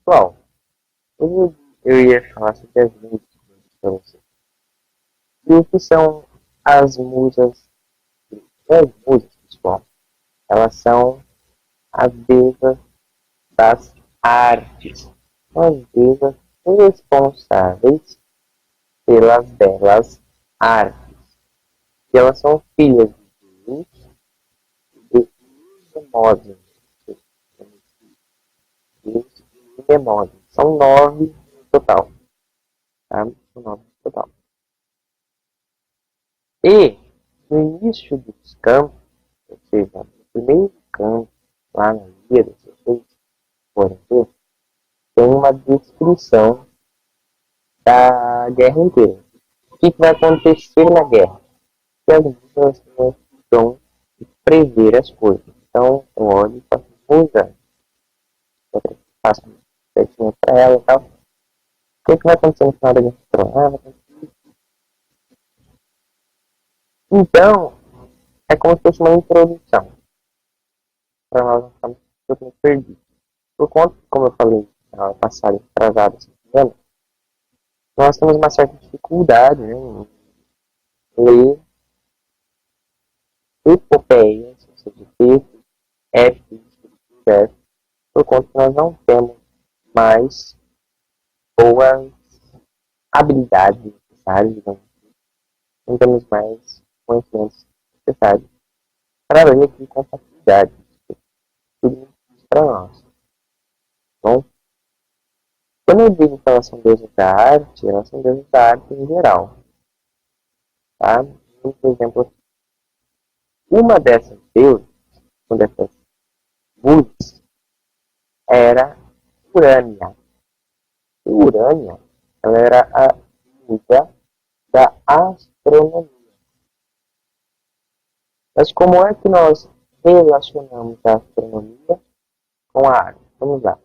Pessoal, hoje eu ia falar sobre as musas para vocês. E o que são as musas? As musas, pessoal, elas são as deusas das artes. São as deusas responsáveis pelas belas artes. E elas são filhas de Zeus e de Mnemósine. Zeus e Mnemósine. São 9 no total. Tá? São 9 no total. E, no início dos campos, ou seja, no primeiro campo, lá na Ilíada, se vocês forem ver, tem uma descrição da guerra inteira. O que vai acontecer na guerra? Que as musas vão prever as coisas. Então, eu olho e faço musa, faço um certinho para ela e tal. O que vai acontecer no final da guerra? Vai acontecer. Então, é como se fosse uma introdução para nós não ficarmos totalmente perdidos. Por conta, como eu falei na passada, atrasada, nós temos uma certa dificuldade, né, em ler epopeias, ou seja, textos épicos, por conta que nós não temos mais boas habilidades necessárias, digamos assim, não temos mais conhecimentos necessários para ler aqui com facilidade. Tudo isso para nós. Bom, quando eu digo que elas são deusas da arte, elas são deusas da arte em geral. Tá? Por exemplo, uma dessas deusas, uma dessas musas, era Urânia. E Urânia, ela era a musa da astronomia. Mas como é que nós relacionamos a astronomia com a arte? Vamos lá.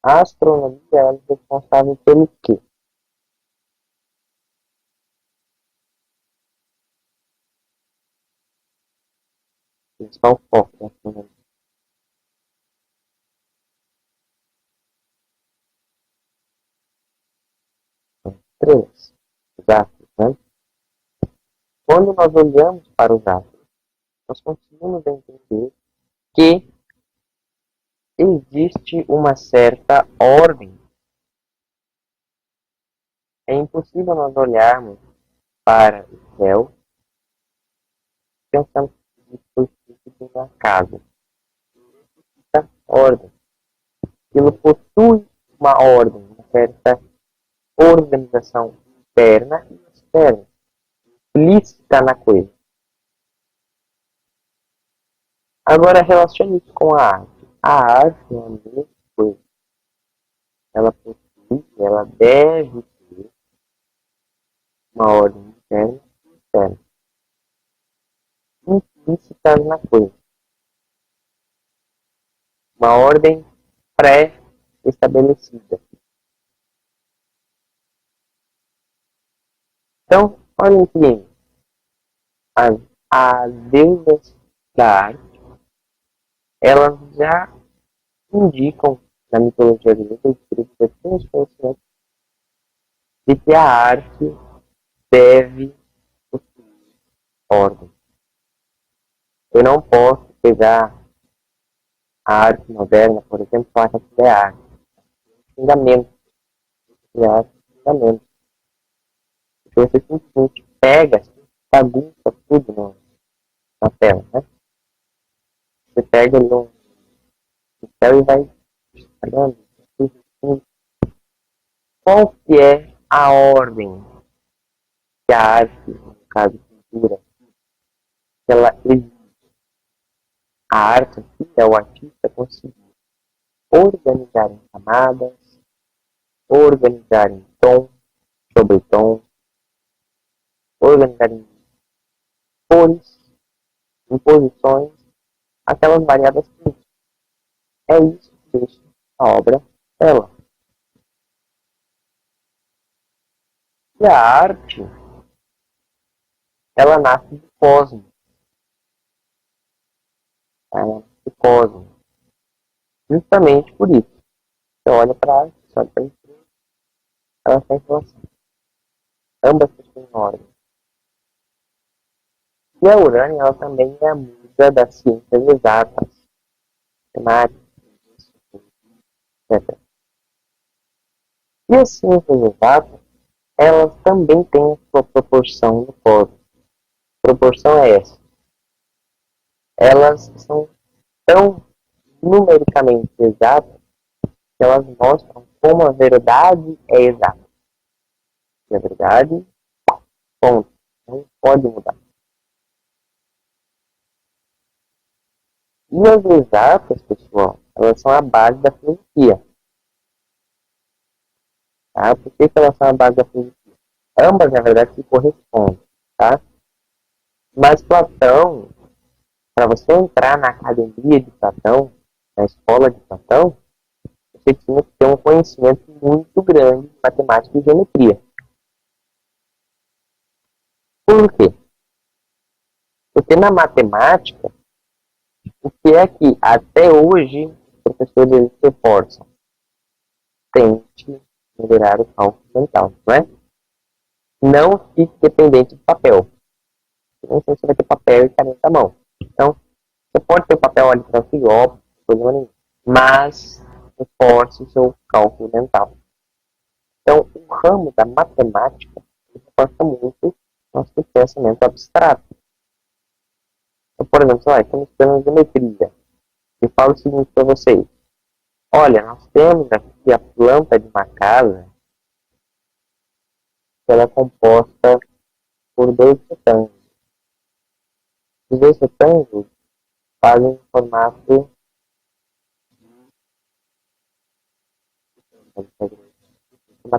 A astronomia é responsável pelo quê? O principal foco da astronomia. Estrelas. Os astros, né? Quando nós olhamos para os astros, nós conseguimos entender que existe uma certa ordem. É impossível nós olharmos para o céu pensando que foi feito de uma casa. Essa ordem. Aquilo possui uma ordem, uma certa organização interna e externa, implícita na coisa. Agora, relacione isso com a arte. A arte é a mesma coisa. Ela possui, ela deve ter uma ordem interna e externa, implícita na coisa. Uma ordem pré-estabelecida. Então, olhem bem, as deusas da arte, elas já indicam na mitologia grega, os gregos já tinham esse conhecimento de que a arte deve possuir ordem. Eu não posso pegar a arte moderna, por exemplo, e falar que aquilo é arte. Fundamento. É arte, fundamento. Porque você simplesmente pega, bagunça tudo na tela, né? Você pega ele no céu e vai espalhando. Qual que é a ordem que a arte, no caso pintura, ela exige? A arte é o artista conseguir organizar em camadas, organizar em tom sobre tom, organizar em cores, em posições, aquelas variadas cores. É isso que deixa a obra bela. E a arte, ela nasce do cosmos. Ela nasce do cosmos. Justamente por isso. você olha para a ela tem relação. Ambas possuem órgãos. E a Urânia, ela também é a musa das ciências exatas, matemática, etc. E as ciências exatas, elas também têm a sua proporção no corpo. A proporção é essa. Elas são tão numericamente exatas que elas mostram como a verdade é exata. E a verdade, ponto, não pode mudar. E as exatas, pessoal, elas são a base da filosofia. Tá? Por que elas são a base da filosofia? Ambas, na verdade, se correspondem. Tá? Mas Platão, para você entrar na academia de Platão, na escola de Platão, você tinha que ter um conhecimento muito grande de matemática e geometria. Por quê? Porque na matemática, o que é que até hoje os professores reforçam? Tente melhorar o cálculo mental, não é? Não fique dependente do papel. Nem sei se você vai ter papel e caneta à mão. Então, você pode ter o papel ali para si, óbvio, problema nenhum. Mas reforce o seu cálculo mental. Então, o ramo da matemática reforça muito nosso pensamento abstrato. Então, por exemplo, estamos estudando geometria. Eu falo o seguinte para vocês. Olha, nós temos aqui a planta de uma casa, que ela é composta por dois retângulos. Os dois retângulos fazem um formato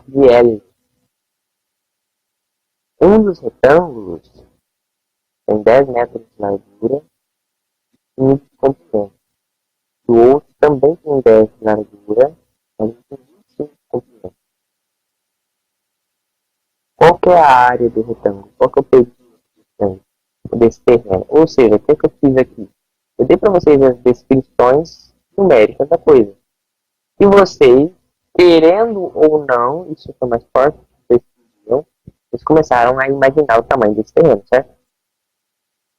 de L. Um dos retângulos tem 10 metros de largura e 20 de comprimento. O outro também tem 10 de largura, mas tem 25 de comprimento. Qual que é a área do retângulo? Qual que é o período do retângulo? Desse terreno? Ou seja, o que eu fiz aqui? Eu dei para vocês as descrições numéricas da coisa. E vocês, querendo ou não, isso foi mais forte, vocês começaram a imaginar o tamanho desse terreno, certo?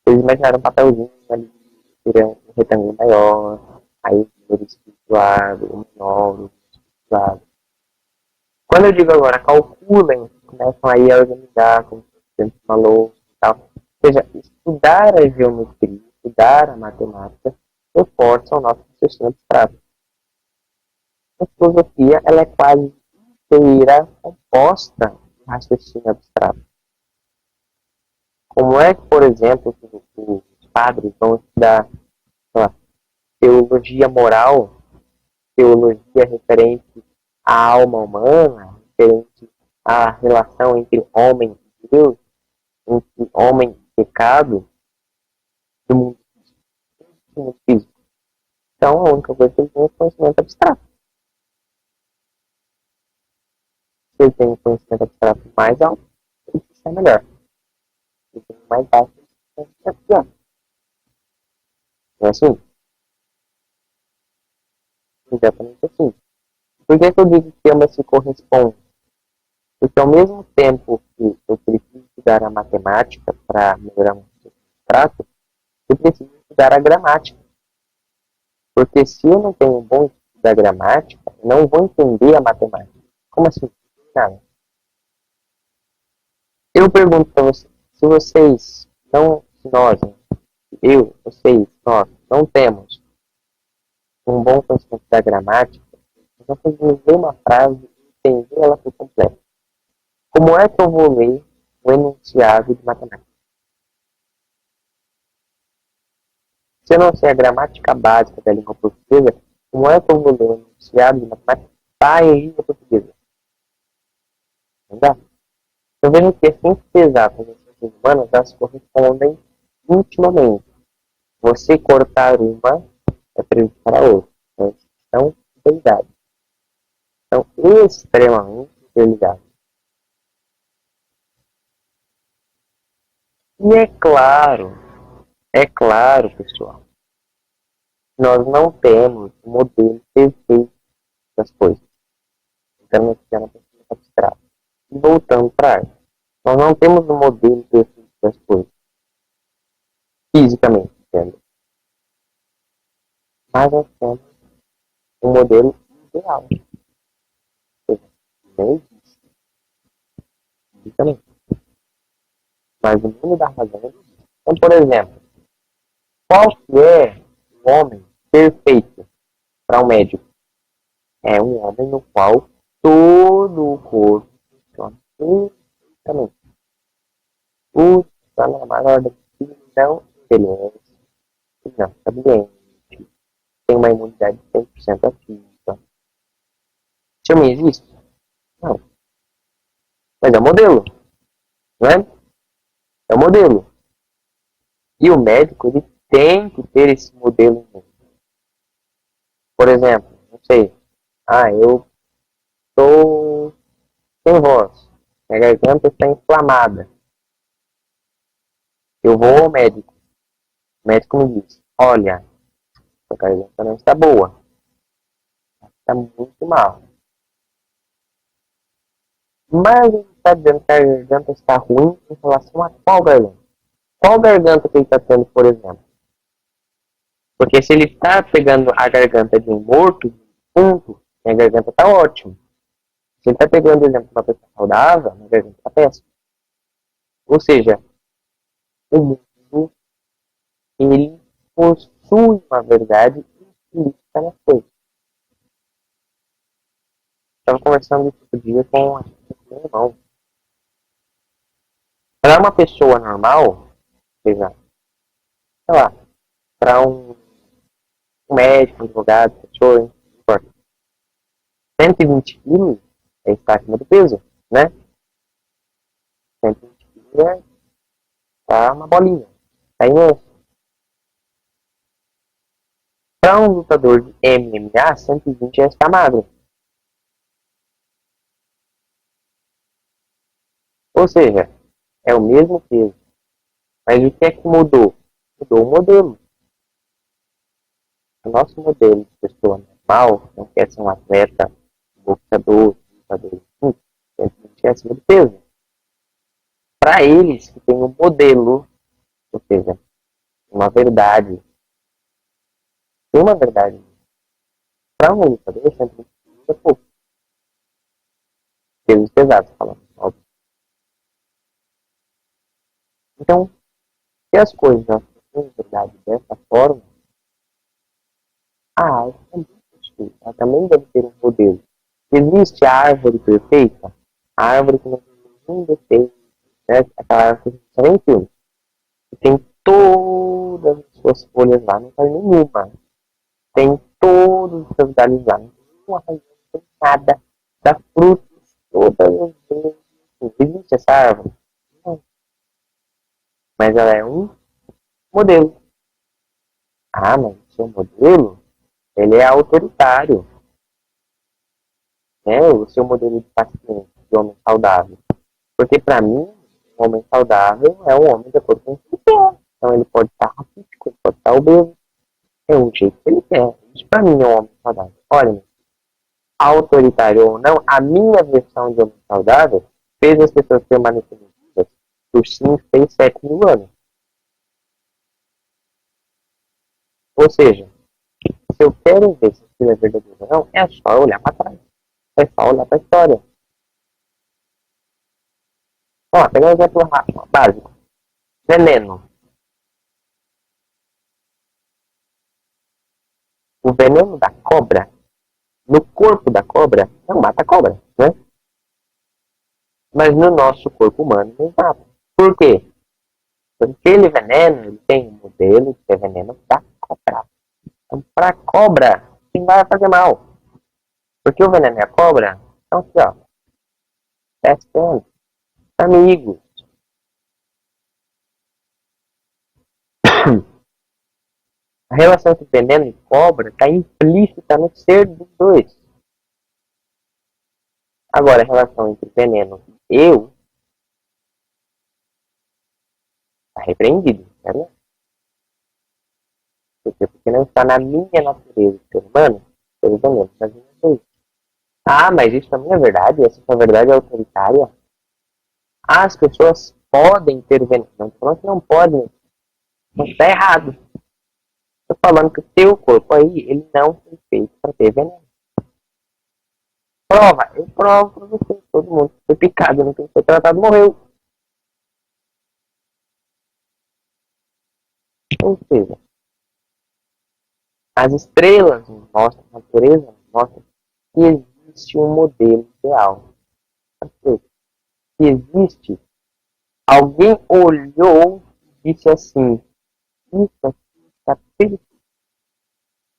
Vocês imaginaram um papelzinho ali, um retângulo maior, aí o número do lado, o menor, do lado. Quando eu digo agora, calculem, começam aí a organizar, como você falou, e tal. Ou seja, estudar a geometria, estudar a matemática, reforça o nosso raciocínio abstrato. A filosofia, ela é quase inteira composta de raciocínio abstrato. Como é que, por exemplo, os padres vão estudar teologia moral, teologia referente à alma humana, referente à relação entre homem e Deus, entre homem e pecado, do mundo físico. Então, a única coisa que ele tem é conhecimento abstrato. Se ele tem um conhecimento abstrato mais alto, ele se é melhor. Se ele tem mais baixo, ele se é pior. Não é assim? Exatamente assim. Por que eu digo que ambas se correspondem? Porque ao mesmo tempo que eu preciso estudar a matemática para melhorar o meu abstrato, eu preciso estudar a gramática. Porque se eu não tenho um bom estudo da gramática, eu não vou entender a matemática. Como assim? Nada. Eu pergunto para vocês, se vocês não, se nós, eu, vocês, nós, não temos um bom conhecimento da gramática, nós não conseguimos ler uma frase e entender ela por completo. Como é que eu vou ler o enunciado de matemática? Se eu não sei a gramática básica da língua portuguesa, como é que eu vou ler o enunciado de matemática em língua portuguesa? Não dá. Eu vejo que as ciências exatas e as ciências humanas, elas correspondem intimamente. Você cortar uma é prejudicar a outra. São verdade. São extremamente interligadas. E é claro, pessoal, nós não temos um modelo perfeito das coisas. Então, aqui é uma pensamento abstrato. E voltando para a arte. Nós não temos um modelo perfeito das coisas, fisicamente, entende? Mas nós temos um modelo ideal. Nem existe, fisicamente. Mas o mundo da razão existe. Então, por exemplo, qual que é o homem perfeito para um médico? É um homem no qual todo o corpo funciona perfeitamente. Funciona na maior das não envelhece, não está doente, tem uma imunidade 100% ativa. Isso me existe? Não. Mas é o modelo, não é? É o modelo. E o médico, ele tem que ter esse modelo em mente. Por exemplo, não sei, eu estou sem voz, minha garganta está inflamada. Eu vou ao médico. O médico me diz, olha, sua garganta não está boa, está muito mal. Mas ele está dizendo que a garganta está ruim em relação a qual garganta? Qual garganta que ele está tendo, por exemplo? Porque se ele está pegando a garganta de um morto, de um defunto, minha garganta está ótima. Se ele está pegando o exemplo de uma pessoa saudável, minha garganta está péssima. Ou seja, o mundo, ele possui uma verdade implícita nas coisas. Estava conversando outro dia com meu irmão. Para uma pessoa normal, seja, sei lá, para um médico, um advogado, pessoa, não importa. 120 quilos é estar acima do peso, né? 120 quilos é tá uma bolinha, tá imenso. Para um lutador de MMA, 120 já está magro. Ou seja, é o mesmo peso. Mas o que é que mudou? Mudou o modelo. O nosso modelo de pessoa normal, não quer ser um atleta, um boxeador, um lutador, 120 é acima do peso. Para eles que tem um modelo, ou seja, uma verdade, tem uma verdade. Para um lutador, 120 é pouco. Pesos pesados, falando. Óbvio. Então, se as coisas não são verdade dessa forma, a arte também possui. Ela também deve ter um modelo. Existe a árvore perfeita? A árvore que não tem nenhum defeito, né? Aquela árvore que não tem nem filme. Que tem todas as suas folhas lá, não faz nenhuma. Tem todos os seus galhos lá, não tem nenhuma raiz, não tem nada. Dá frutos todas as vezes. Existe essa árvore? Não. Mas ela é um modelo. Mas o seu modelo, ele é autoritário. Né? O seu modelo de paciente, de homem saudável. Porque para mim, um homem saudável é um homem de acordo com o que ele quer. Então ele pode estar raquítico, ele pode estar obeso. É um jeito que ele quer. Isso para mim é um homem saudável. Olha, autoritário ou não, a minha versão de homem saudável fez as pessoas permanecerem vivas por 5, 6, 7 mil anos. Ou seja, se eu quero ver se aquilo é verdadeiro ou não, é só olhar para trás. É só olhar para a história. Pega um exemplo básico. Veneno. O veneno da cobra, no corpo da cobra, não mata a cobra, né? Mas no nosso corpo humano não mata. Por quê? Porque aquele veneno, ele tem um modelo que é veneno da cobra. Então, para cobra, não vai fazer mal. Porque o veneno é a cobra, então assim, ó, best friend, amigo. A relação entre veneno e cobra está implícita no ser dos dois. Agora, a relação entre veneno e eu está repreendido, né? Porque não está na minha natureza ser humano, ser veneno nas minhas leis. Ah, mas isso também é verdade? Essa sua verdade é autoritária? As pessoas podem ter veneno. Não estou falando que não podem. Mas está errado. Estou falando que o teu corpo aí, ele não foi feito para ter veneno. Prova. Eu provo para você. Todo mundo que foi picado, não tem que ser tratado, morreu. Ou seja, as estrelas mostram, a natureza mostra que existe um modelo ideal. Que existe. Alguém olhou e disse assim, isso aqui está perfeito.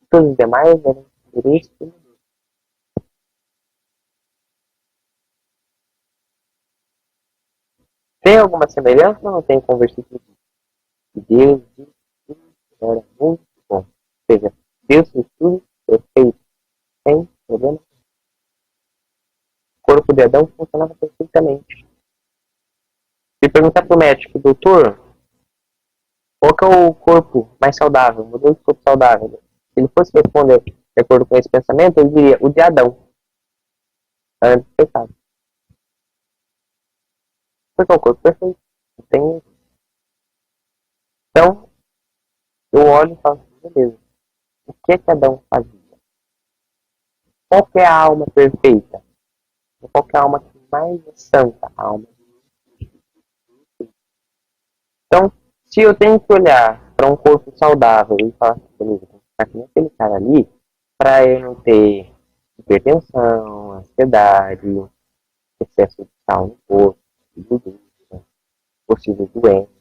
Todos os demais devem ser este. Tem alguma semelhança ou não tem com o versículo de Deus disse que era muito bom? Ou seja, Deus fez tudo perfeito, sem problema. O corpo de Adão funcionava perfeitamente. E perguntar para o médico, doutor, qual que é o corpo mais saudável, o modelo de corpo saudável? Se ele fosse responder de acordo com esse pensamento, ele diria o de Adão, antes do pecado. Porque é o corpo perfeito. Tem... Então, eu olho e falo assim, beleza, o que que Adão fazia? Qual que é a alma perfeita? Qual que é a alma que mais é santa? A alma. Então, se eu tenho que olhar para um corpo saudável e falar assim, beleza, tem que ficar com aquele cara ali, para eu não ter hipertensão, ansiedade, excesso de sal no corpo, gordura, possível doença.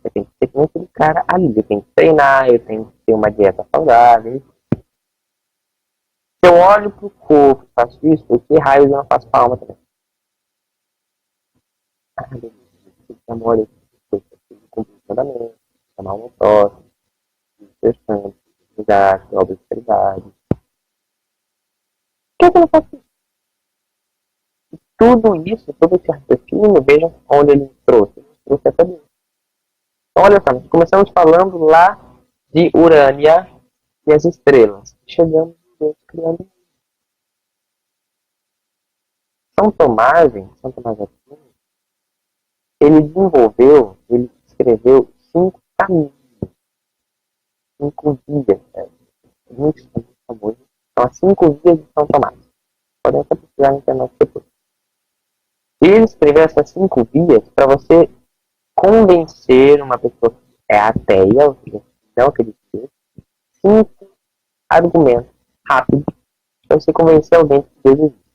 Eu tenho que ter com aquele cara ali. Eu tenho que treinar, eu tenho que ter uma dieta saudável. Se eu olho para o corpo e faço isso, por que raios eu não faço palma também? Ah, beleza, amor, eu preciso cumprir o mandamento, chamar um próximo, interessante, cuidar, obra de caridade. Por que eu não faço isso? Tudo isso, todo esse raciocínio, vejam onde ele nos trouxe. Ele nos trouxe até Deus. Então, olha só, nós começamos falando lá de Urânia e as estrelas. Chegamos a Deus criando. São Tomás de Aquino, ele desenvolveu, ele escreveu 5 caminhos, 5 vias, muito famoso. São as 5 vias de São Tomás. Podem até pesquisar na internet depois. E ele escreveu essas 5 vias para você convencer uma pessoa que é ateia, ou seja, não acredita em Deus, 5 argumentos rápidos para você convencer alguém que Deus existe.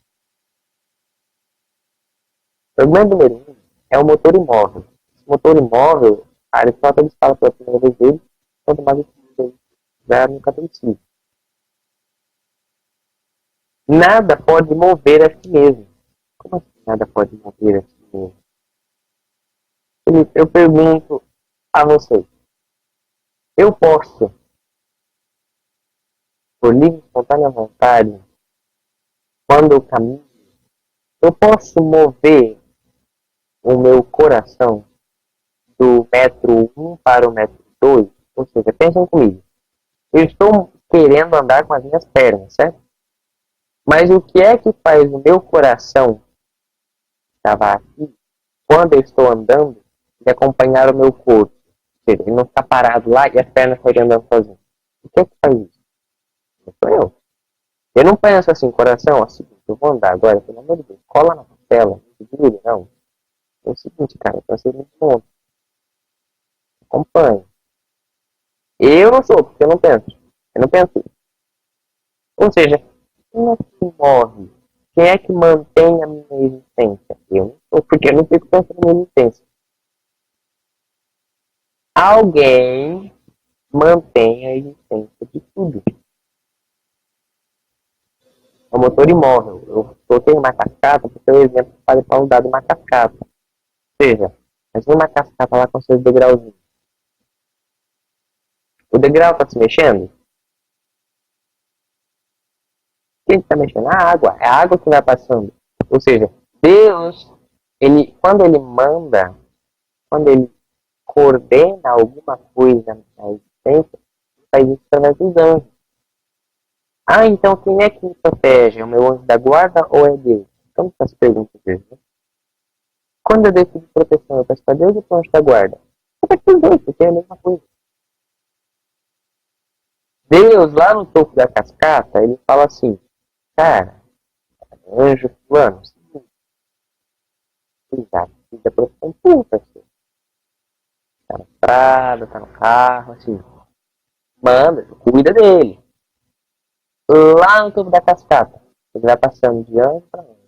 O argumento número 1 é o motor imóvel. Esse motor imóvel, Aristóteles fala pela primeira vez dele, quanto mais já no catolicismo. Nada pode mover a si mesmo. Como assim nada pode mover a si mesmo? Eu pergunto a vocês. Eu posso, por livre e espontânea vontade, quando eu caminho, eu posso mover o meu coração do metro 1 para o metro 2? Ou seja, pensem comigo. Eu estou querendo andar com as minhas pernas, certo? Mas o que é que faz o meu coração estava aqui, quando eu estou andando, de acompanhar o meu corpo? Ou seja, ele não está parado lá e as pernas estão andando sozinhas. O que é que faz isso? Não sou eu. Eu não penso assim, coração, assim, eu vou andar agora, pelo amor de Deus, cola na tela, não. É o seguinte, cara, então você me monta, acompanha. Eu não sou, porque eu não penso. Eu não penso isso. Ou seja, quem é que morre? Quem é que mantém a minha existência? Eu não sou, porque eu não fico pensando na minha existência. Alguém mantém a existência de tudo. É um motor imóvel. Eu coloquei uma cascata porque é o exemplo que falei para usar de uma cascata. Ou seja, imagina uma cascata lá com seus degrauzinhos. O degrau está se mexendo? Quem está mexendo? A água. É a água que vai passando. Ou seja, Deus, quando ele manda, quando ele coordena alguma coisa na existência, ele faz isso através dos anjos. Ah, então quem é que me protege? É o meu anjo da guarda ou é Deus? Como que as perguntas vezes, né? Quando eu decido proteção, eu peço para Deus ou para o anjo da guarda? Eu peço para os dois, porque é a mesma coisa. Deus, lá no topo da cascata, ele fala assim, cara, anjo fulano, já precisa proteção tua, parceiro. Tá na estrada, tá no carro, assim. Manda, cuida dele. Lá no topo da cascata, ele vai passando de ano para ano.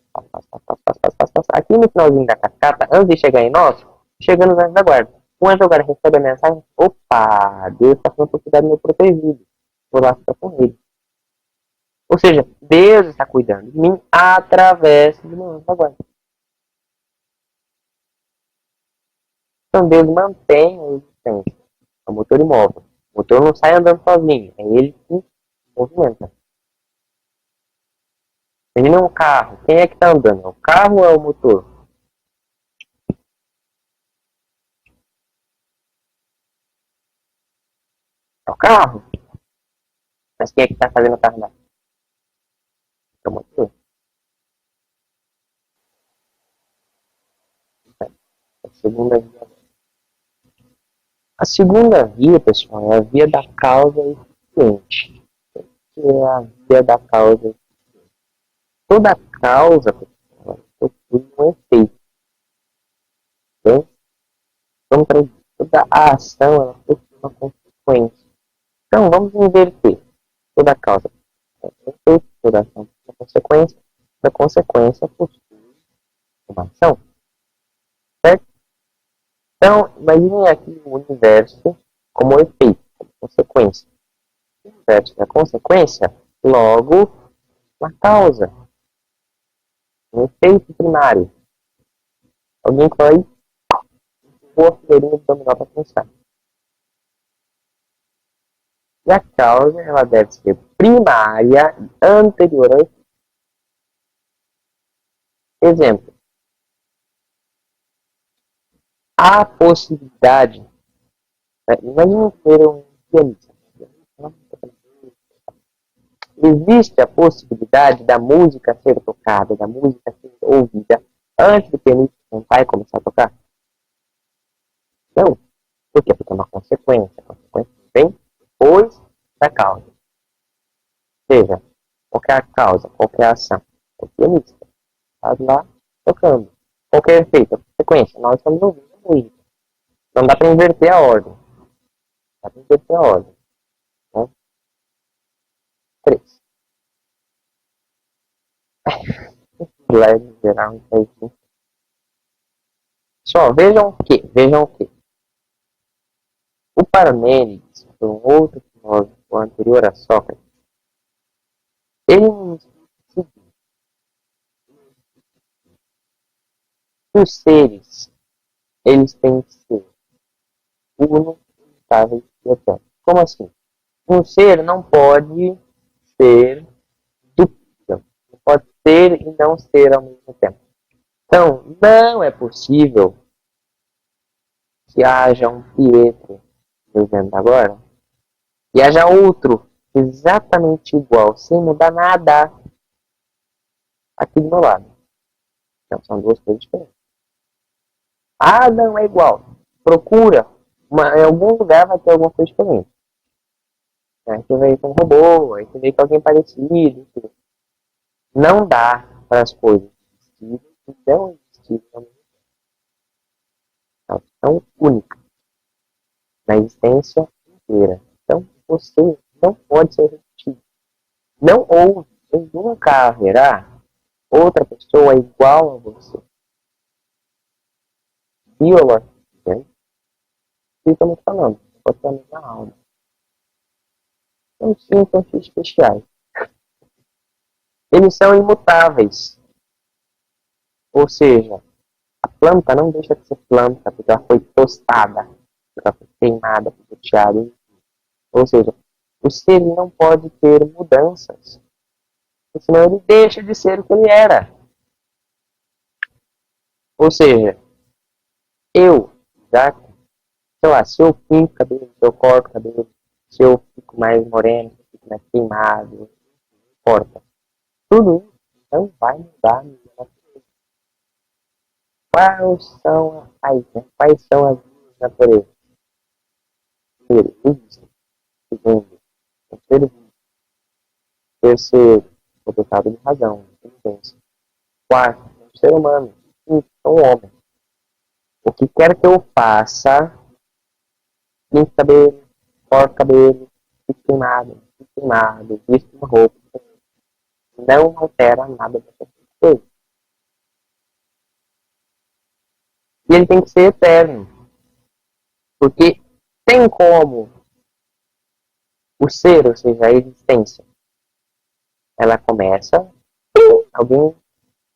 Aqui no finalzinho da cascata, antes de chegar em nós, chegando os anjos da guarda. O anjo da guarda recebe a mensagem, opa, Deus está falando para cuidar do meu protegido. Vou lá ficar com ele. Ou seja, Deus está cuidando de mim através do meu anjo da guarda. Então Deus mantém a existência. É o motor imóvel. O motor não sai andando sozinho, é ele que movimenta. Imagina um carro, quem é que está andando? É o carro ou é o motor? É o carro. Mas quem é que está fazendo o carro andar? É o motor. A segunda via, pessoal, é a via da causa eficiente. Que é a via da causa eficiente. Toda causa, pessoal, possui um efeito. Né? Então, toda a ação ela possui uma consequência. Então, vamos inverter. Toda causa possui um efeito, toda ação possui uma consequência, toda consequência possui uma ação. Certo? Então, imagine aqui o universo como efeito, como consequência. O universo é a consequência, logo, uma causa, um efeito primário. Alguém que vai pôr a fileirinha do dominó para pensar. E a causa, ela deve ser primária e anterior ao efeito. Exemplo, a possibilidade, né? Imagine ter um pianista. Existe a possibilidade da música ser tocada, da música ser ouvida antes do pianista sentar e começar a tocar? Não. Por quê? Porque é uma consequência. A consequência vem depois da causa. Ou seja, qual é a causa? Qual é a ação? O pianista está lá tocando. Qual é o efeito? A consequência? Nós estamos ouvindo a música. Não dá para inverter a ordem. Dá para inverter a ordem. Né? 3. Slide geral. Só, vejam que. O Parmênides, foi um outro filósofo anterior a Sócrates, ele nos diz que os seres, eles têm que ser uno, imutáveis e eternos. Como assim? Um ser não pode ser duplo, não pode ser e não ser ao mesmo tempo. Então, não é possível que haja um Pietro, dizendo agora, e haja outro exatamente igual, sem mudar nada aqui do meu lado. Então, são duas coisas diferentes. Ah, não é igual. Procura. Em algum lugar vai ter alguma coisa diferente. Aí você vê com um robô, aí você vê com alguém parecido. Enfim. Não dá para as coisas existirem e não existirem ao mesmo tempo. Elas são únicas na existência inteira. Então, você não pode ser repetido. Não houve e nunca haverá outra pessoa igual a você. Biologicamente, estamos falando. Pode ser a mesma alma. São símtomas especiais. Eles são imutáveis. Ou seja, a planta não deixa de ser planta porque ela foi tostada, porque ela foi queimada, pisoteada. Ou seja, o ser não pode ter mudanças, senão ele deixa de ser o que ele era. Ou seja, eu, já, sei lá, se eu pinto o cabelo, se eu corto o cabelo, se eu fico mais moreno, se eu fico mais queimado, porta. Tudo isso não vai mudar a minha natureza. Quais são as minhas naturezas? Primeiro, egoísta. Segundo, o serviço. Terceiro, o dotado de razão, inteligência. Quarto, um ser humano. Quinto, um homem. O que quer que eu faça, pinto cabelo, corto cabelo, fico queimado, visto uma roupa, não altera nada dessa coisa. E ele tem que ser eterno. Porque tem como o ser, ou seja, a existência, ela começa, alguém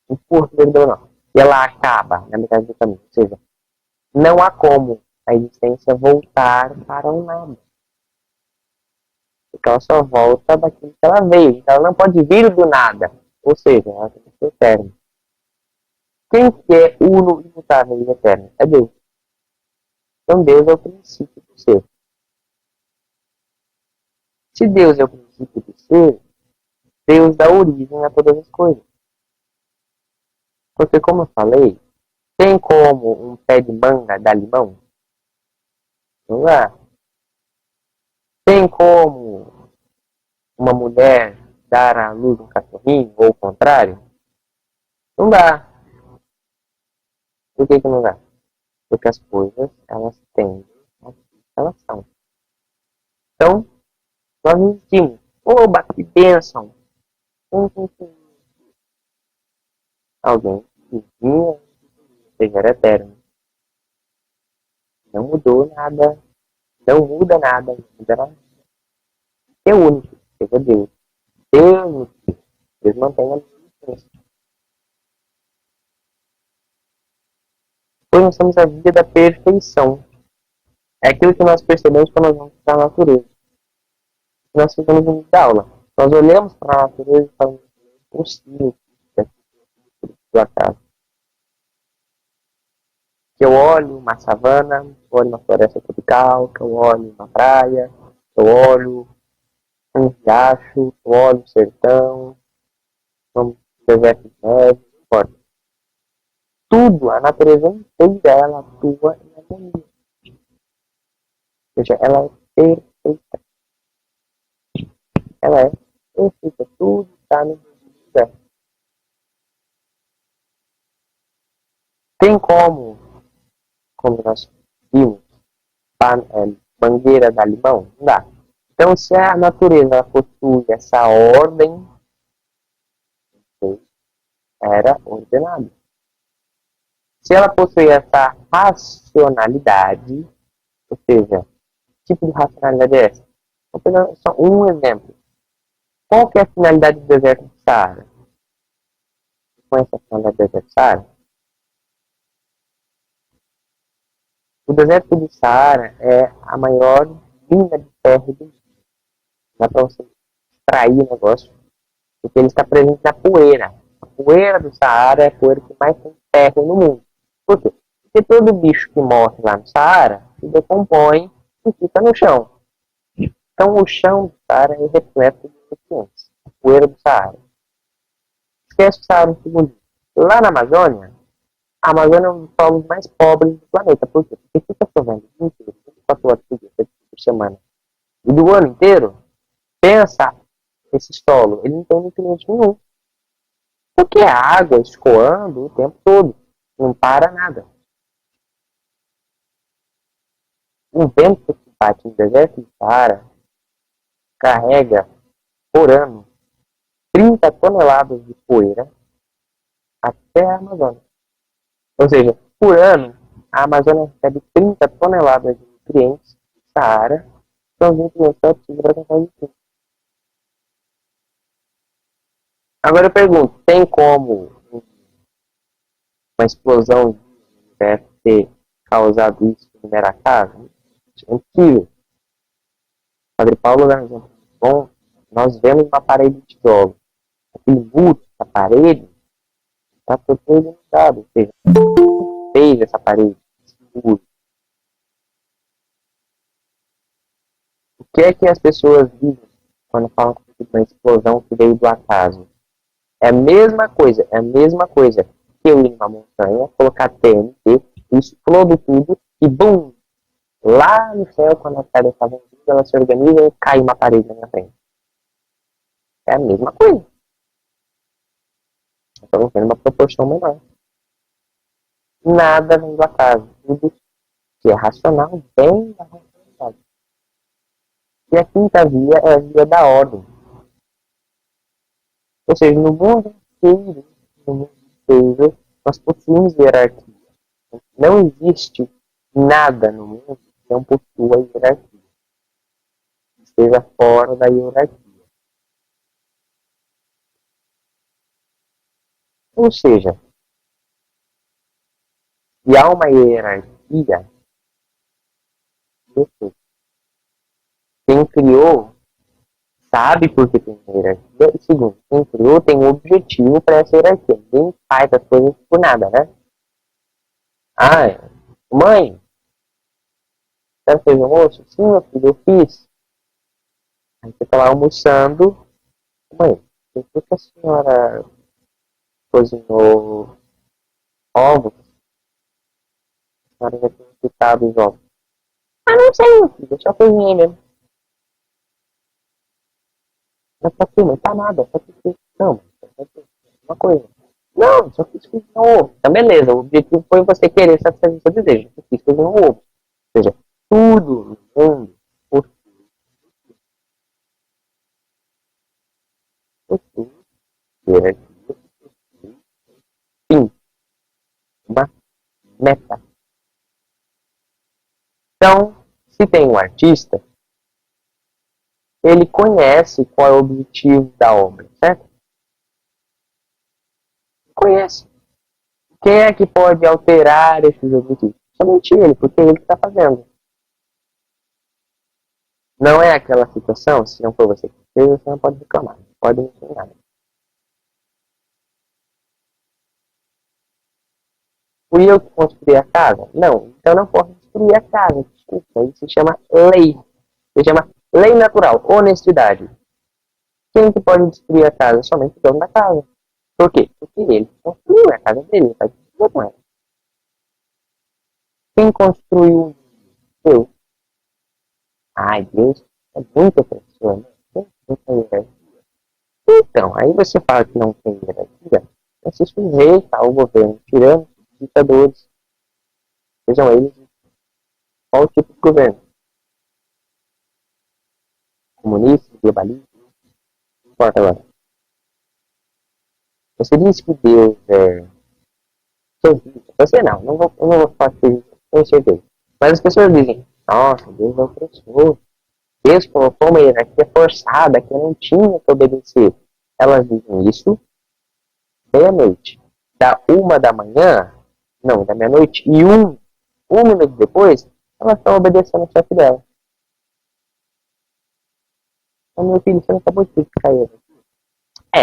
empurra o não. E ela acaba na metade do caminho. Ou seja, não há como a existência voltar para um nada. Porque ela só volta daquilo que ela veio. Então ela não pode vir do nada. Ou seja, ela tem que ser eterna. Quem que é uno, imutável e eterno? É Deus. Então Deus é o princípio do ser. Se Deus é o princípio do ser, Deus dá origem a todas as coisas. Porque, como eu falei, tem como um pé de manga dar limão? Não dá. Tem como uma mulher dar à luz um cachorrinho, ou o contrário? Não dá. Por que não dá? Porque as coisas, elas têm a relação. Então, nós existimos. Oba, que bênção! Alguém que vinha, ou seja, era eterno. Não mudou nada, não muda nada, não muda nada. É único, seja Deus. Deus mantém a existência. Pois nós somos a vida da perfeição. É aquilo que nós percebemos quando nós vamos para a natureza. Nós fizemos no início da aula. Nós olhamos para a natureza e falamos, possível, do acaso. Que eu olho uma savana, que eu olho uma floresta tropical, que eu olho uma praia, que eu olho um riacho, que eu olho um sertão, um deserto de neve, não importa. Tudo, a natureza inteira, ela atua em harmonia. Ou seja, ela é perfeita. Ela é perfeita. Tudo está no lugar. Tem como nós vimos, mangueira da limão? Não dá. Então, se a natureza possui essa ordem, era ordenado. Se ela possui essa racionalidade, ou seja, que tipo de racionalidade é essa? Vou pegar só um exemplo. Qual que é a finalidade do deserto do Saara? Você conhece a finalidade do deserto do Saara? O deserto do Saara é a maior mina de ferro do mundo. Dá para você extrair o negócio, porque ele está presente na poeira. A poeira do Saara é a poeira que mais tem ferro no mundo. Por quê? Porque todo bicho que morre lá no Saara se decompõe e fica no chão. Então o chão do Saara é repleto de nutrientes. A poeira do Saara. Esquece o Saara um segundo. Lá na Amazônia, a Amazônia é um dos solos mais pobres do planeta. Por quê? Porque fica chovendo o dia inteiro, 24 horas por semana. E do ano inteiro, pensa esse solo, ele não tem nutriente nenhum. Porque a água escoando o tempo todo. Não para nada. O vento que bate no deserto do Saara carrega, por ano, 30 toneladas de poeira até a Amazônia. Ou seja, por ano, a Amazônia recebe 30 toneladas de nutrientes do Saara, que são os nutrientes que precisam para tentar existir. Agora eu pergunto, tem como uma explosão do universo ter causado isso no mero acaso? É impossível. O Padre Paulo dá um exemplo bom. Nós vemos uma parede de tijolo. Aquele muro da parede está todo iluminado. Ou seja, fez essa parede, esse muro. O que é que as pessoas dizem quando falam sido uma explosão que veio do acaso. É a mesma coisa, que eu ir numa montanha, colocar TNT, explodo tudo e bum! Lá no céu, quando a pedra está vindo, ela se organiza e cai uma parede na minha frente. É a mesma coisa. Estamos vendo uma proporção menor. Nada vem do acaso. Tudo que é racional vem da racionalidade. E a quinta via é a via da ordem. Ou seja, no mundo inteiro, nós possuímos hierarquia. Não existe nada no mundo que não possua hierarquia. Esteja fora da hierarquia. Ou seja, se há uma hierarquia, quem criou sabe por que tem hierarquia. E segundo, quem criou tem um objetivo para essa hierarquia. Ninguém faz as coisas por nada, né? Ah, mãe, você fez almoço? Sim, meu filho, eu fiz. Aí você está lá almoçando. Mãe, por que a senhora cozinhou ovos? A senhora já tinha fritado os ovos. Ah, não sei, meu filho, eu só cozinhei mesmo. Mas pra quê, mãe? Tá nada, só que não, uma coisa. Não, só quis cozinhar um ovo. Então, beleza, o objetivo foi você querer satisfazer seu desejo. Você quis cozinhar um ovo. Ou seja, tudo no mundo possui hierarquia, fim, uma meta. Então, se tem um artista, ele conhece qual é o objetivo da obra, certo? Conhece. Quem é que pode alterar esses objetivos? Somente ele, porque é ele que está fazendo. Não é aquela situação, se não for você que fez, você não pode reclamar, não pode ensinar. Fui eu que construí a casa? Não, então não posso destruir a casa. Desculpa, isso se chama lei. Se chama lei natural, honestidade. Quem que pode destruir a casa? Somente o dono da casa. Por quê? Porque ele construiu a casa dele, ele vai destruir com ela. Quem construiu? Deus. Ai, Deus é muita pessoa, né? Então, aí você fala que não tem hierarquia, você sujeita ao governo tirando ditadores, sejam eles qual tipo de governo. Comunista, globalista, não importa agora. Você diz que Deus é seu filho. Você não vou falar que com certeza. Mas as pessoas dizem, nossa, Deus é opressor. Deus colocou uma hierarquia forçada que eu não tinha que obedecer. Elas dizem isso meia-noite. Da 1 da manhã, não, da meia-noite, e um minuto depois, elas estão obedecendo o chefe dela. Então, meu filho, você não acabou de criticar ele.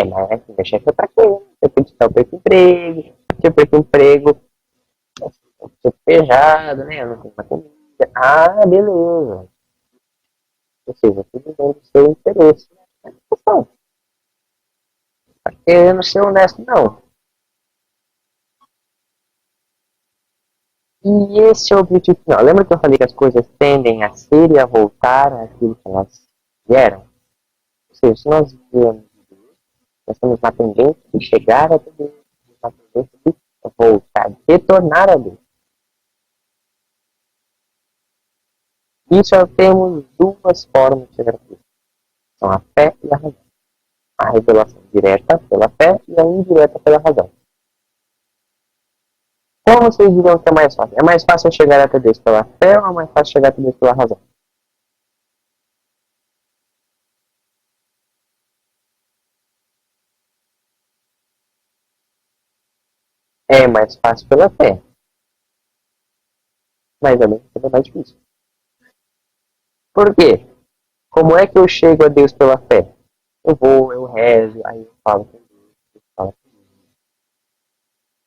Mas assim, meu chefe é pra quê? Você criticar o perco emprego, seu perco emprego, seu pejado, né? Eu não tenho mais comida. Ah, beleza. Ou seja, tudo bem do seu interesse. Não, tá querendo ser honesto, não. E esse é o objetivo final. Lembra que eu falei que as coisas tendem a ser e a voltar àquilo que elas vieram? Ou seja, se nós vivemos, nós temos uma tendência de chegar a Deus, uma tendência de voltar, de retornar a Deus. E só temos duas formas de chegar a Deus. São a fé e a razão. A revelação direta pela fé e a indireta pela razão. Qual vocês diriam que é mais fácil? É mais fácil chegar até Deus pela fé ou é mais fácil chegar até Deus pela razão? É mais fácil pela fé, mas ao mesmo tempo é mais difícil. Por quê? Como é que eu chego a Deus pela fé? Eu vou, eu rezo, aí eu falo com Deus, eu falo com Deus.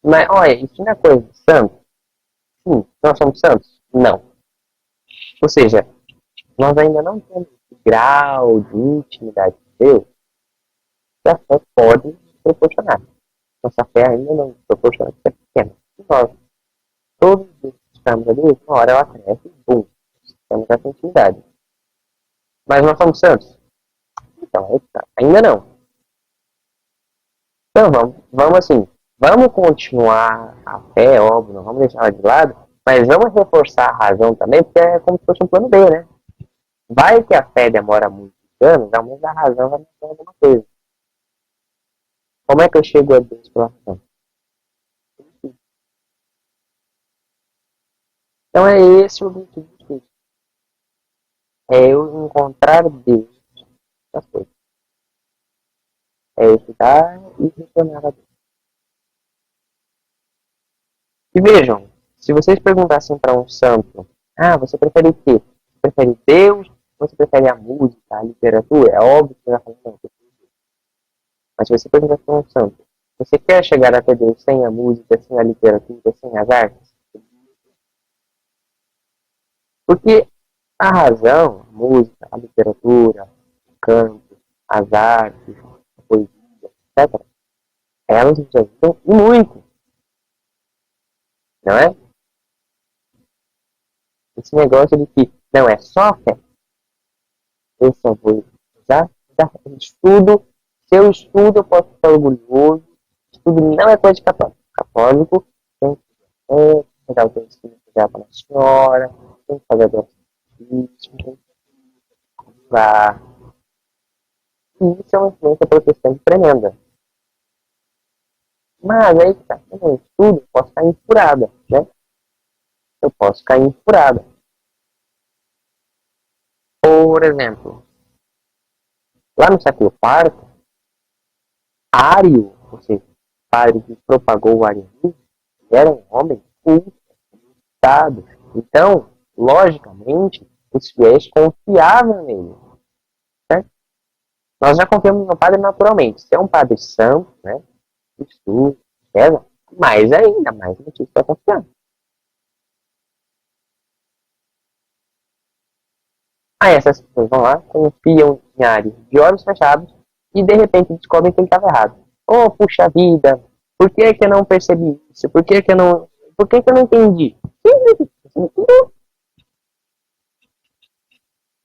Mas, olha, isso não é coisa de santo? Sim, nós somos santos? Não. Ou seja, nós ainda não temos esse grau de intimidade com Deus que a fé pode proporcionar. Nossa fé ainda não proporciona, porque é pequena. E nós, todos os dias que estamos ali, uma hora ela cresce e bum, temos essa intimidade. Mas nós somos santos? Então, ainda não. Então, vamos assim, vamos continuar a fé, óbvio, não vamos deixar ela de lado, mas vamos reforçar a razão também, porque é como se fosse um plano B, né? Vai que a fé demora muitos anos, ao menos a razão vai mostrar alguma coisa. Como é que eu chego a Deus pela razão? Então é esse o objetivo de tudo. É eu encontrar Deus nas coisas. É eu estudar e retornar a Deus. E vejam, se vocês perguntassem para um santo, você prefere o quê? Você prefere Deus? Ou você prefere a música, a literatura? É óbvio que você vai falar, não, eu prefiro Deus. Mas se você perguntasse para um santo, você quer chegar até Deus sem a música, sem a literatura, sem as artes? Porque a razão, a música, a literatura, o canto, as artes, a poesia, etc., elas nos ajudam e muito, não é? Esse negócio de que não é só fé, eu só vou usar estudo. Se eu estudo, eu posso ficar orgulhoso. Estudo não é coisa de católico. Católico tem que pegar o conhecimento já para a senhora, tem que fazer a adoração do Cristo, tem que usar. E isso é uma influência protestante tremenda. Mas aí que tá, quando eu estudo, eu posso cair em furada, né? Eu posso cair em furada. Por exemplo, lá no século IV, Ário, ou seja, o padre que propagou o arianismo, era um homem culto, estudado. Então, logicamente, os fiéis confiavam nele. Certo? Nós já confiamos no padre naturalmente. Se é um padre santo, né, estuda, reza, mais ainda, mais motivo para confiar. Aí essas pessoas vão lá, confiam em Ari de olhos fechados e de repente descobrem que ele estava errado. Oh, puxa vida, por que que eu não percebi isso? Por que que eu não entendi?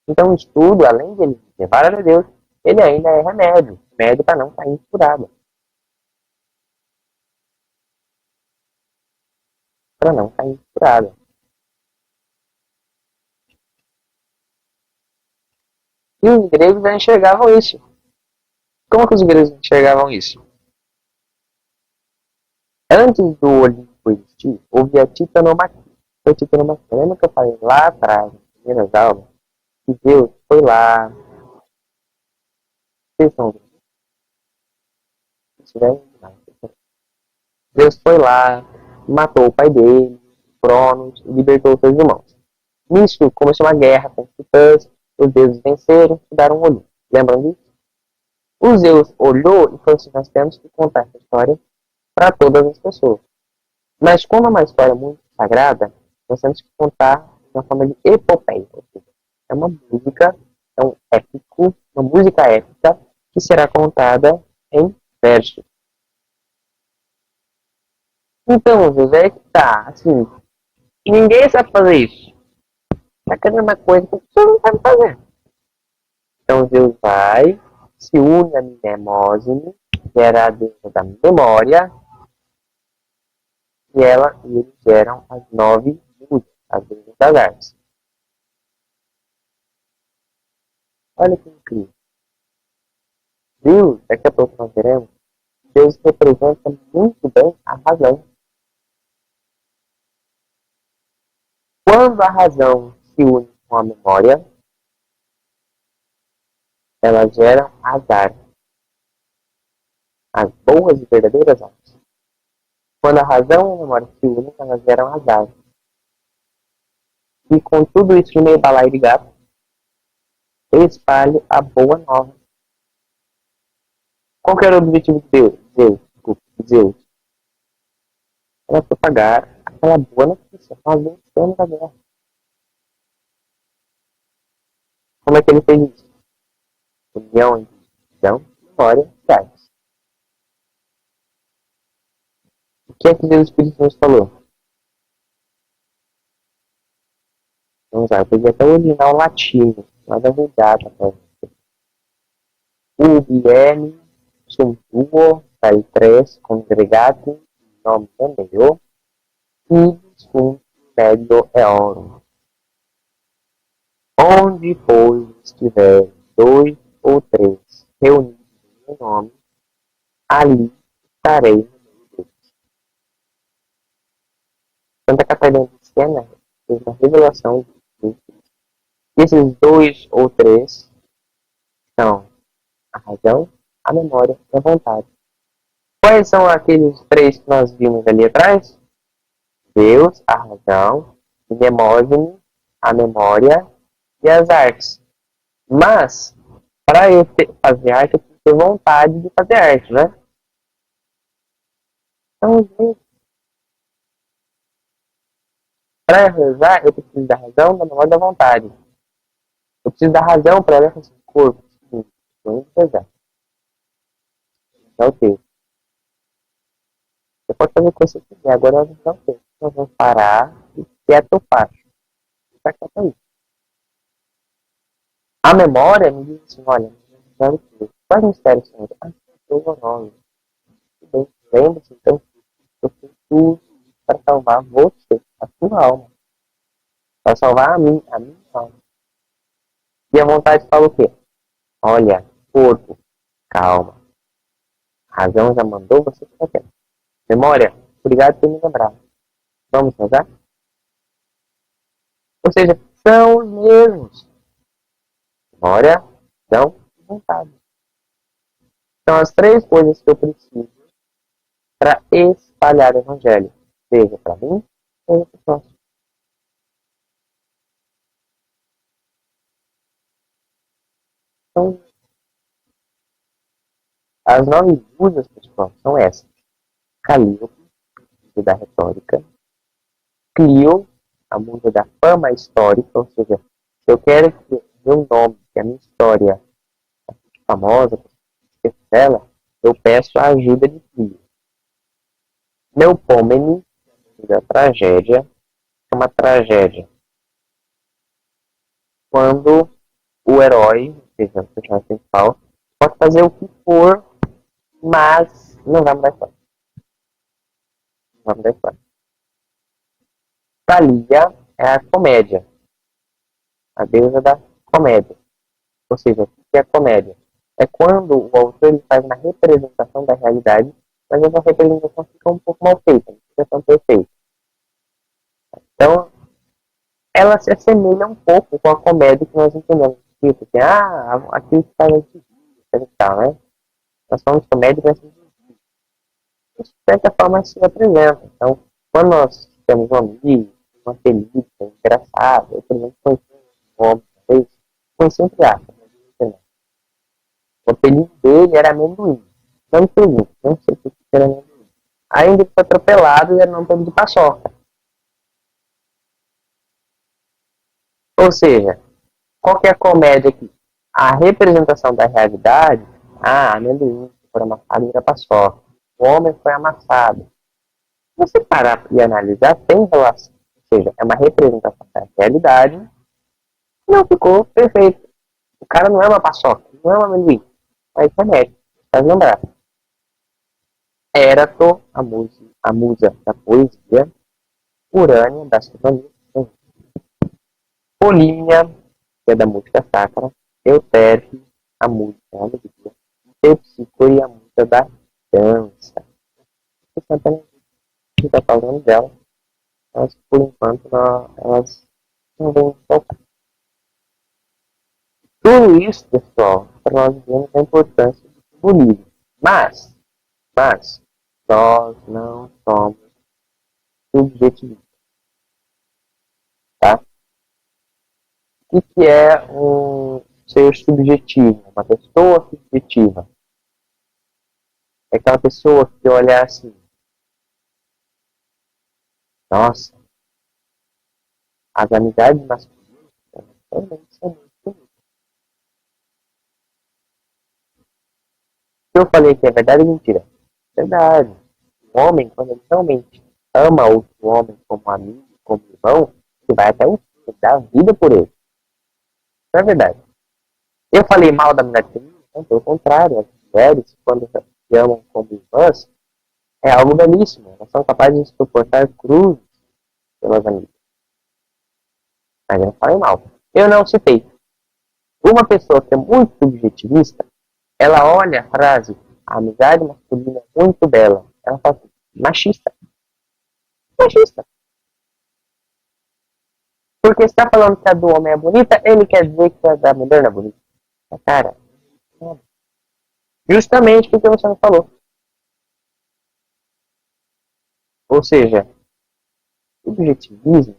Então o estudo, além de ele levar a Deus, ele ainda é remédio. Remédio para não cair furado. Para não cair furado. E os gregos já enxergavam isso. Como que os gregos enxergavam isso? Antes do Olimpo existir, houve a titanomaquia. Foi titanomaquia. Lembra que eu falei lá atrás, nas primeiras aulas, que Deus foi lá. Vocês estão vendo? Deus foi lá, matou o pai dele, Cronos, e libertou seus irmãos. Nisso começou uma guerra com os titãs, os deuses venceram e deram um olho. Lembram disso? O Zeus olhou e falou assim: nós temos que contar essa história para todas as pessoas. Mas como é uma história muito sagrada, nós temos que contar de uma forma de epopeia. Ou seja, é uma música, é um épico, uma música épica que será contada em versos. Então, José, que tá, assim, ninguém sabe fazer isso. Tá querendo uma coisa que você não sabe fazer. Então, Zeus vai, se une a Mnemosine, que era a deusa da memória, e eles geram as 9 musas, as deusas das artes. Olha que incrível. Deus, daqui a pouco nós veremos, Deus representa muito bem a razão. Quando a razão se une com a memória, elas geram as artes, as boas e verdadeiras artes. Quando a razão e a memória se unem, elas geram as artes. E com tudo isso no meio balaio de gato, eu espalho a boa nova. Qual que era o objetivo de Zeus? Era propagar aquela boa notícia. Nós vencemos a guerra. Como é que ele fez isso? União entre visão, memória e arte. O que é que Jesus Cristo nos falou? Vamos lá, eu peguei até o original latino, lá da Vulgata. Ubi enim sum tuo, kai tres congregatum nomine meo, ibi sunt medio eorum. Onde, pois, estiver dois ou três reunidos em meu nome, ali estarei no meio deles. Santa Catarina de Siena fez uma revelação de que esses dois ou três são a razão, a memória e a vontade. Quais são aqueles três que nós vimos ali atrás? Deus, a razão, o Mnemosine, a memória e as artes. Mas, para eu fazer arte, eu preciso ter vontade de fazer arte, né? Então, gente, para rezar, eu preciso da razão, da memória e da vontade. Eu preciso da razão para olhar esse corpo. Sim, vamos rezar. Dá o texto. Você pode fazer o que você quiser, agora nós vamos dar o texto. Nós vamos parar e quieto fácil. Fica quieto aí. A memória me diz assim, olha, quais mistérios são esses? Ah, eu o nome. Lembre-se, então, eu fiz tudo para salvar você, a sua alma. Para salvar a minha alma. E a vontade fala o quê? Olha, corpo, calma. A razão já mandou você ficar quieto. Memória, obrigado por me lembrar. Vamos rezar? Ou seja, são os mesmos. Memória, razão e vontade. São as três coisas que eu preciso para espalhar o evangelho. Seja para mim, seja para o próximo. Então, as 9 musas, pessoal, são essas. Calíope, da retórica. Clio, a musa da fama histórica, ou seja, se eu quero que o meu nome, que a minha história fique famosa, dela, eu peço a ajuda de Clio. Neopômene, da tragédia, é uma tragédia. Quando o herói, ou seja, o personagem principal, pode fazer o que for, mas não vai mudar a história. Não vai mudar a história. Thalia é a comédia, a deusa da comédia. Ou seja, o que é a comédia? É quando o autor ele faz uma representação da realidade, mas essa representação fica um pouco mal feita, não fica tão perfeita. Então, ela se assemelha um pouco com a comédia que nós entendemos. Tipo, que, aquilo que está no tal, né? Nós falamos de comédia, mas de certa forma se apresenta. Então, quando nós temos um amigo, uma película engraçada, eu, por exemplo, conheci um homem, conheci entre aspas, o apelido dele era amendoim. Não entendi, não sei o que era amendoim. Ainda ele foi atropelado e era um nome de paçoca. Ou seja, qual que é a comédia aqui? A representação da realidade, amendoim foi amassado e era paçoca. O homem foi amassado. Se você parar e analisar, tem relação. Ou seja, é uma representação da realidade que não ficou perfeito. O cara não é uma paçoca, não é um amendoim. Mas é médico, faz lembrar. Érato, a musa da poesia, Urânia, da astronomia, Polímnia, que é da música sacra, Euterpe, a música da alegria, Tepsicore, a música da dança. A gente está falando dela, mas por enquanto elas não vão faltar. Tudo isso, pessoal, para nós vermos a importância do livro. Mas, nós não somos subjetivistas, tá? O que é um ser subjetivo? Uma pessoa subjetiva. É aquela pessoa que olha assim, nossa, as amizades masculinas também são muito bonitas. Se eu falei que é verdade ou mentira? Verdade. homem, quando ele realmente ama outro homem como amigo, como irmão, ele vai até o fim, dá a vida por ele. Não é verdade. Eu falei mal da mulher feminina? Não, pelo contrário. As mulheres, quando se amam como irmãs, é algo belíssimo. Elas são capazes de suportar cruzes pelas amigas. Mas eu não falei mal. Eu não citei. Uma pessoa que é muito subjetivista, ela olha a frase, a amizade masculina é muito bela. Ela fala assim, machista. Machista. Porque se tá falando que a do homem é bonita, ele quer dizer que a da mulher não é bonita. Cara, justamente porque você não falou. Ou seja, subjetivismo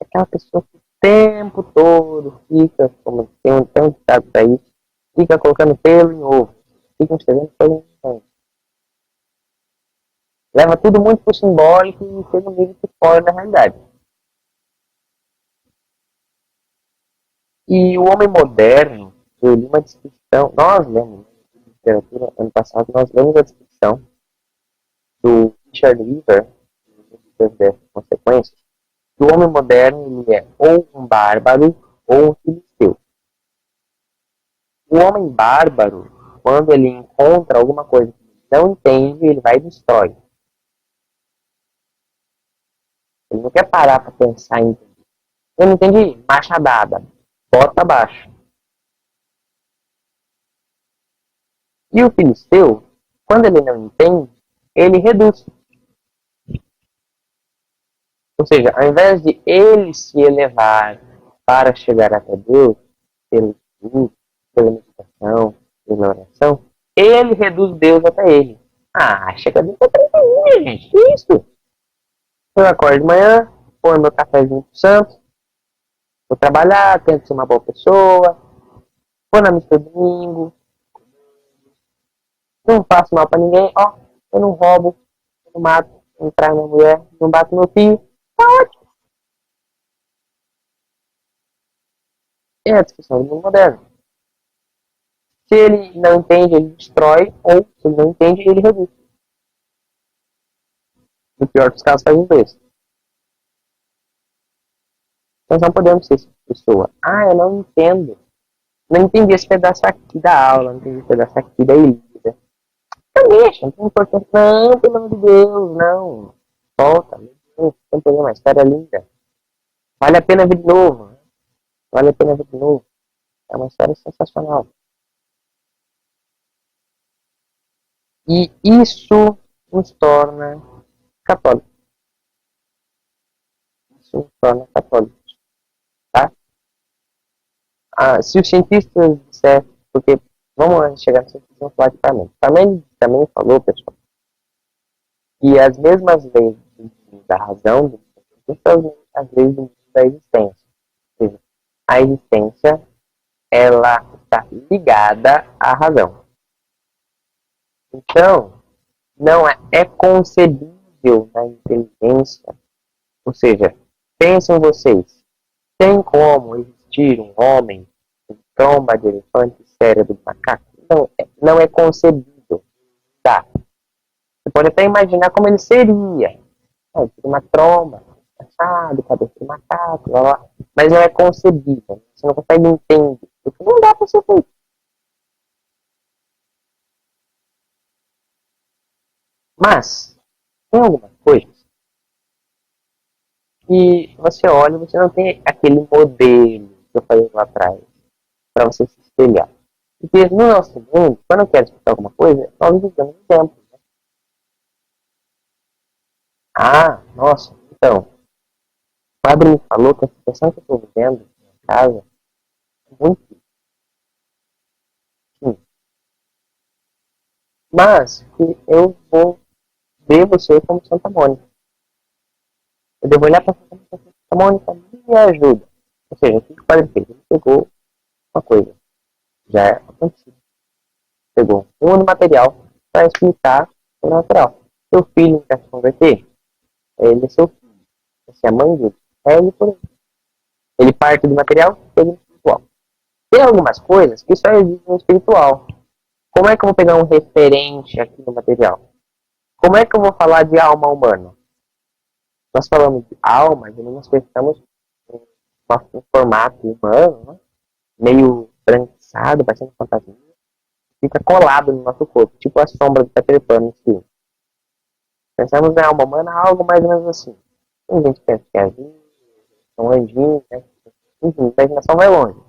é aquela pessoa que o tempo todo fica, como tem um ditado pra isso, fica colocando pelo em ovo. Fica escrevendo pelo em ovo. Leva tudo muito pro simbólico e chega um nível que fora da realidade. E o homem moderno, eu li uma descrição, nós lemos na literatura, ano passado, nós lemos a descrição do Richard Weaver, das consequências, que o homem moderno ele é ou um bárbaro ou um filisteu. O homem bárbaro, quando ele encontra alguma coisa que não entende, ele vai e destrói. Ele não quer parar para pensar em entender. Eu não entendi? Machadada. Bota abaixo. E o filisteu, quando ele não entende, ele reduz. Ou seja, ao invés de ele se elevar para chegar até Deus, pelo estudo, pela meditação, pela oração, ele reduz Deus até ele. Ah, chega Deus até mim, gente. Que isso? Eu acordo de manhã, põe meu cafezinho pro santo, vou trabalhar, tento ser uma boa pessoa, vou na missa domingo, não faço mal pra ninguém, ó, eu não roubo, eu não mato, não traio minha mulher, não bato meu filho, tá ótimo. É a discussão do mundo moderno. Se ele não entende, ele destrói, ou se ele não entende, ele reduz. No pior dos casos, faz um preço. Nós não podemos ser essa pessoa. Ah, eu não entendo. Não entendi esse pedaço aqui da aula, não entendi esse pedaço aqui da ilha. Então deixa, não tem importância. Não, pelo amor de Deus, não. Volta, meu Deus, não tem problema, a história é linda. Vale a pena ver de novo. Vale a pena ver de novo. É uma história sensacional. E isso nos torna católicos. Isso nos torna católicos. Tá? Ah, se os cientistas disserem, porque vamos chegar no cientista praticamente. Também falou, pessoal, que as mesmas leis da razão são as leis da existência. Ou seja, a existência ela está ligada à razão. Então, não é concebível na inteligência. Ou seja, pensem vocês, tem como existir um homem com tromba de elefante e cérebro de macaco? Não é concebível. Tá. Você pode até imaginar como ele seria. Uma tromba, machado, cabeça de macaco, blá, blá. Mas não é concebível. Você não consegue entender. Porque não dá para ser feito. Mas, tem algumas coisas que você olha e você não tem aquele modelo que eu falei lá atrás para você se espelhar. Porque no nosso mundo, quando eu quero explicar alguma coisa, nós usamos exemplos. Né? Ah, nossa, então, o padre me falou que a situação que eu estou vivendo em casa é muito difícil. Mas que eu vou ver você como Santa Mônica. Eu devo olhar para você como Santa Mônica, me ajuda. Ou seja, o que o padre fez? Ele pegou uma coisa, já é acontecido. Pegou um mundo material para explicar o natural. Seu filho quer se converter? Ele é seu filho. Você é a mãe dele. É ele por ele. Ele parte do material, pega no espiritual. Tem algumas coisas que só existem no espiritual. Como é que eu vou pegar um referente aqui no material? Como é que eu vou falar de alma humana? Nós falamos de alma e nós pensamos em um formato humano, né? Meio branquiçado, bastante fantasia, fica colado no nosso corpo, tipo a sombra do Peter Pan no filme. Pensamos na alma humana algo mais ou menos assim. Tem gente que pensa que é anjinho, um anjinho, né? Enfim, a imaginação vai longe.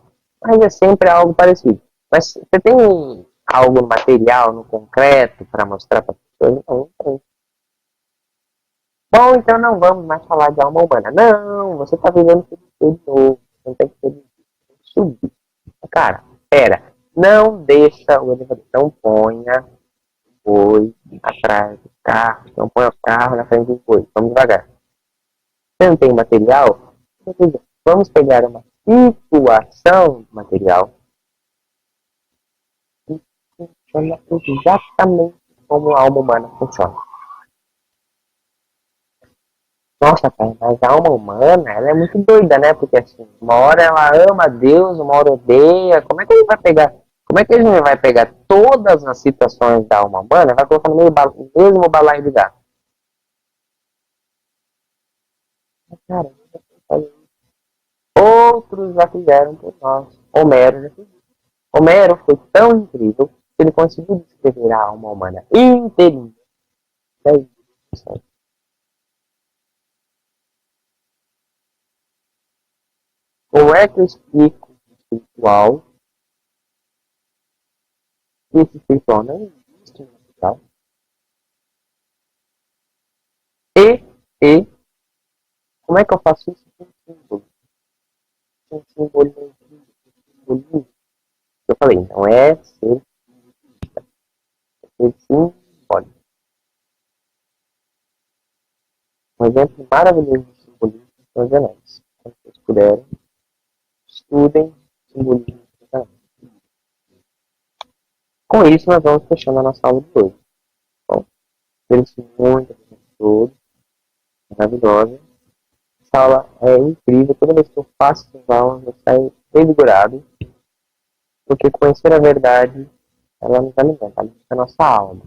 Mas é sempre algo parecido. Mas você tem algo no material, no concreto, para mostrar para as pessoas? Não, não tem. Bom, então não vamos mais falar de alma humana. Não, você está vivendo tudo de novo. Você não tem que subir. Cara, pera. Não deixa o elevador. Não ponha o boi atrás do carro. Não ponha o carro na frente do boi. Vamos devagar. Você não tem material? Vamos pegar uma situação material que funciona exatamente como a alma humana funciona. Nossa, cara, mas a alma humana, ela é muito doida, né? Porque assim, uma hora ela ama a Deus, uma hora odeia. Como é que ele vai pegar? Como é que ele vai pegar todas as situações da alma humana e vai colocar no mesmo balaio de gato? Cara, outros já fizeram por nós. Homero já fez. Homero foi tão incrível que ele conseguiu descrever a alma humana inteirinha. Como é que eu explico o espiritual? E esse espiritual não existe no espiritual. E, e, como é que eu faço isso com símbolo? Com simbolismo. Eu falei, não é ser simbólico. Um exemplo maravilhoso de simbolismo são os anéis. Quando vocês puderem, estudem simbolismo dos anéis. Com isso, nós vamos fechando a nossa aula de hoje. Bom, agradeço muito a todos, maravilhosa. Essa aula é incrível. Toda vez que eu faço essas aulas, eu saio revigorado, porque conhecer a verdade, ela nos alimenta a nossa alma.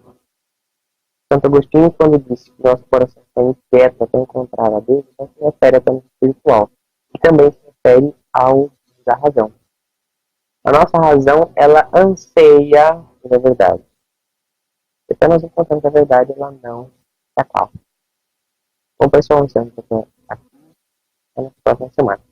Santo Agostinho, quando disse que nosso coração está inquieto até encontrar a Deus, não se refere ao plano espiritual, e também se refere ao da razão. A nossa razão, ela anseia pela verdade. E até nós encontramos a verdade, ela não se acalma. Bom, pessoal, encerramos aqui na próxima semana.